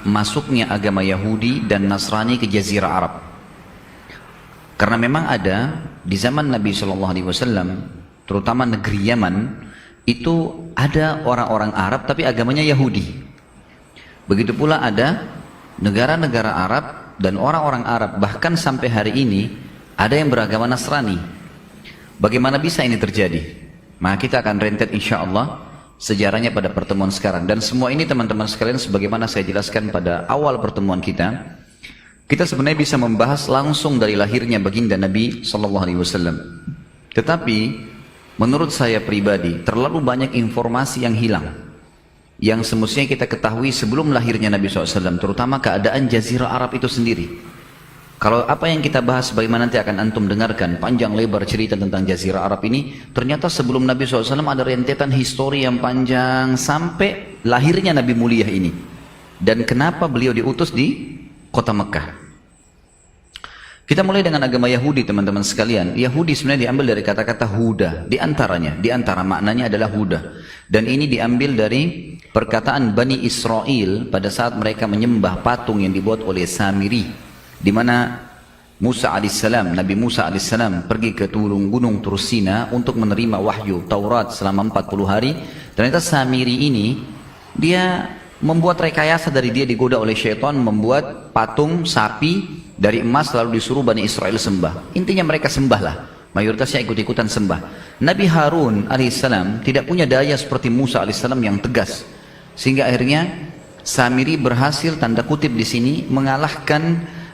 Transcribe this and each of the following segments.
masuknya agama Yahudi dan Nasrani ke Jazirah Arab. Karena memang ada di zaman Nabi SAW, terutama negeri Yaman, itu ada orang-orang Arab tapi agamanya Yahudi. Begitu pula ada negara-negara Arab dan orang-orang Arab, bahkan sampai hari ini ada yang beragama Nasrani. Bagaimana bisa ini terjadi? Maka kita akan rentet insya Allah sejarahnya pada pertemuan sekarang. Dan semua ini teman-teman sekalian, sebagaimana saya jelaskan pada awal pertemuan kita sebenarnya bisa membahas langsung dari lahirnya baginda Nabi SAW. Tetapi menurut saya pribadi terlalu banyak informasi yang hilang, yang semestinya kita ketahui sebelum lahirnya Nabi SAW, terutama keadaan Jazirah Arab itu sendiri. Kalau apa yang kita bahas, bagaimana nanti akan antum dengarkan panjang lebar cerita tentang Jazirah Arab ini, ternyata sebelum Nabi SAW ada rentetan histori yang panjang sampai lahirnya Nabi mulia ini. Dan kenapa beliau diutus di kota Mekah. Kita mulai dengan agama Yahudi teman-teman sekalian. Yahudi sebenarnya diambil dari kata-kata Huda. Di antara maknanya adalah Huda. Dan ini diambil dari perkataan Bani Israel pada saat mereka menyembah patung yang dibuat oleh Samiri. Di mana Nabi Musa alaihissalam pergi ke gunung Tursina untuk menerima wahyu Taurat selama 40 hari. Ternyata Samiri ini dia membuat rekayasa dari dia digoda oleh syaitan, membuat patung sapi dari emas lalu disuruh Bani Israel sembah. Intinya mereka sembahlah, mayoritasnya ikut-ikutan sembah. Nabi Harun alaihissalam tidak punya daya seperti Musa alaihissalam yang tegas, sehingga akhirnya Samiri berhasil tanda kutip di sini mengalahkan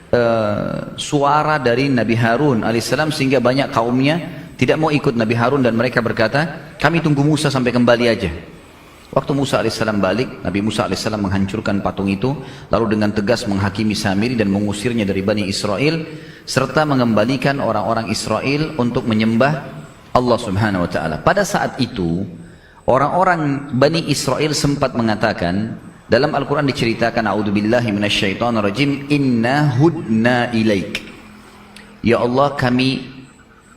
suara dari Nabi Harun alaihissalam, sehingga banyak kaumnya tidak mau ikut Nabi Harun dan mereka berkata, kami tunggu Musa sampai kembali aja. Waktu Musa alaihissalam balik, Nabi Musa alaihissalam menghancurkan patung itu, lalu dengan tegas menghakimi Samiri dan mengusirnya dari Bani Israel, serta mengembalikan orang-orang Israel untuk menyembah Allah Subhanahu wa Ta'ala. Pada saat itu orang-orang Bani Israel sempat mengatakan, dalam Al-Quran diceritakan, a'udzubillahi minasyaitonirrajim, inna hudna ilaik, ya Allah kami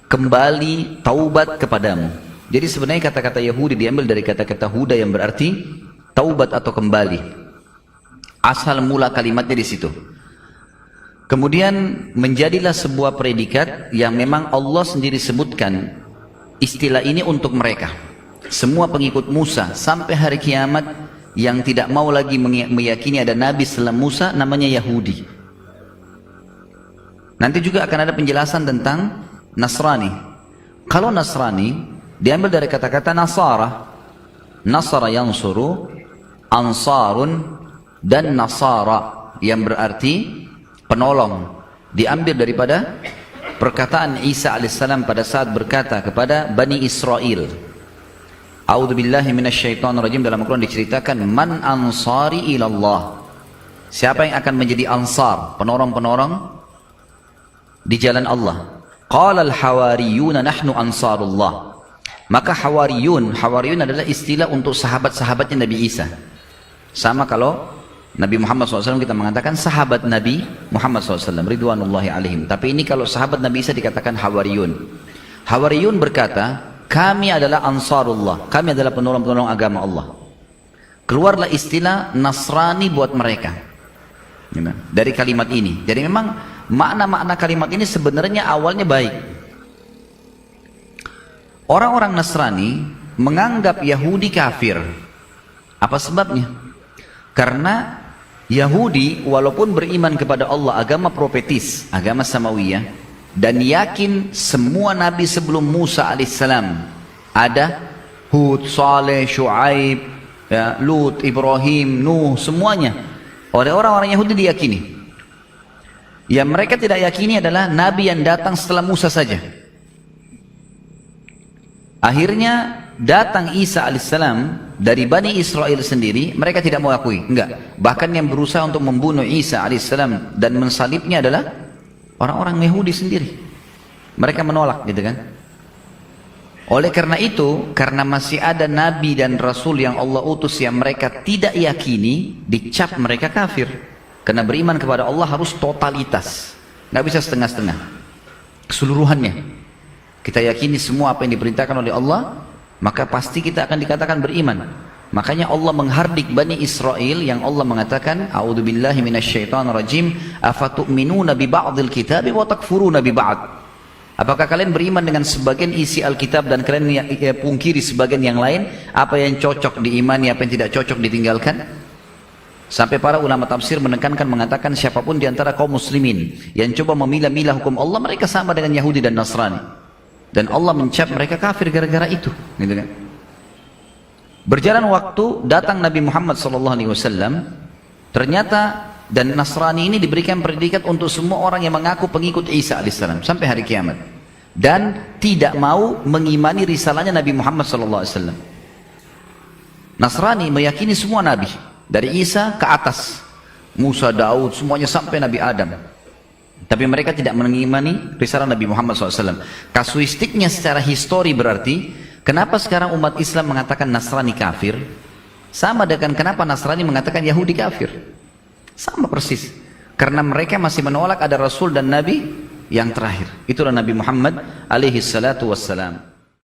kembali taubat kepadamu. Jadi sebenarnya kata-kata Yahudi diambil dari kata-kata huda yang berarti taubat atau kembali. Asal mula kalimatnya di situ. Kemudian menjadilah sebuah predikat yang memang Allah sendiri sebutkan istilah ini untuk mereka. Semua pengikut Musa sampai hari kiamat yang tidak mau lagi meyakini ada Nabi setelah Musa, namanya Yahudi. Nanti juga akan ada penjelasan tentang Nasrani. Kalau Nasrani diambil dari kata-kata Nasara. Nasara yansuru, ansarun, dan Nasara yang berarti penolong. Diambil daripada perkataan Isa alaihissalam pada saat berkata kepada Bani Israel. A'udzubillahi minasyaitonirrajim, dalam Al-Quran diceritakan, man ansari ilallah, siapa yang akan menjadi ansar, penolong-penolong di jalan Allah. Qala al-hawariyuna nahnu ansarullah. Maka hawariyun adalah istilah untuk sahabat-sahabatnya Nabi Isa. Sama kalau Nabi Muhammad SAW kita mengatakan sahabat Nabi Muhammad SAW ridwanullahi alaihim. Tapi ini kalau sahabat Nabi Isa dikatakan hawariyun. Hawariyun berkata, kami adalah ansarullah, kami adalah penolong-penolong agama Allah. Keluarlah istilah Nasrani buat mereka dari kalimat ini. Jadi memang makna-makna kalimat ini sebenarnya awalnya baik. Orang-orang Nasrani menganggap Yahudi kafir. Apa sebabnya? Karena Yahudi walaupun beriman kepada Allah, agama profetis, agama samawiyah, dan yakin semua nabi sebelum Musa alaihissalam ada, Hud, Saleh, Shu'aib, ya, Lut, Ibrahim, Nuh, semuanya oleh orang-orang Yahudi diyakini. Yang mereka tidak yakini adalah nabi yang datang setelah Musa saja. Akhirnya datang Isa alaihissalam dari Bani Israel sendiri, mereka tidak mau akui, enggak. Bahkan yang berusaha untuk membunuh Isa alaihissalam dan mensalibnya adalah orang-orang Yahudi sendiri. Mereka menolak, gitu kan. Oleh karena itu, karena masih ada nabi dan rasul yang Allah utus yang mereka tidak yakini, dicap mereka kafir. Karena beriman kepada Allah harus totalitas, nggak bisa setengah-setengah, keseluruhannya. Kita yakini semua apa yang diperintahkan oleh Allah, maka pasti kita akan dikatakan beriman. Makanya Allah menghardik Bani Israel yang Allah mengatakan, A'udzubillahi minasyaitonirrajim, afatu'minuna bi ba'dil kitabi wa takfuruna bi ba'd. Apakah kalian beriman dengan sebagian isi Alkitab dan kalian pungkiri sebagian yang lain? Apa yang cocok diimani, apa yang tidak cocok ditinggalkan? Sampai para ulama tafsir menekankan mengatakan siapapun di antara kaum muslimin yang coba memilah-milah hukum Allah, mereka sama dengan Yahudi dan Nasrani. Dan Allah mencap mereka kafir gara-gara itu, gitu kan? Berjalan waktu, datang Nabi Muhammad SAW, ternyata dan Nasrani ini diberikan predikat untuk semua orang yang mengaku pengikut Isa AS sampai hari kiamat, dan tidak mau mengimani risalahnya Nabi Muhammad SAW. Nasrani meyakini semua Nabi dari Isa ke atas, Musa, Daud, semuanya sampai Nabi Adam, tapi mereka tidak mengimani risalah Nabi Muhammad SAW. Kasuistiknya secara histori berarti, kenapa sekarang umat Islam mengatakan Nasrani kafir? Sama dengan kenapa Nasrani mengatakan Yahudi kafir. Sama persis. Karena mereka masih menolak ada Rasul dan Nabi yang terakhir. Itulah Nabi Muhammad alaihi salatu wassalam.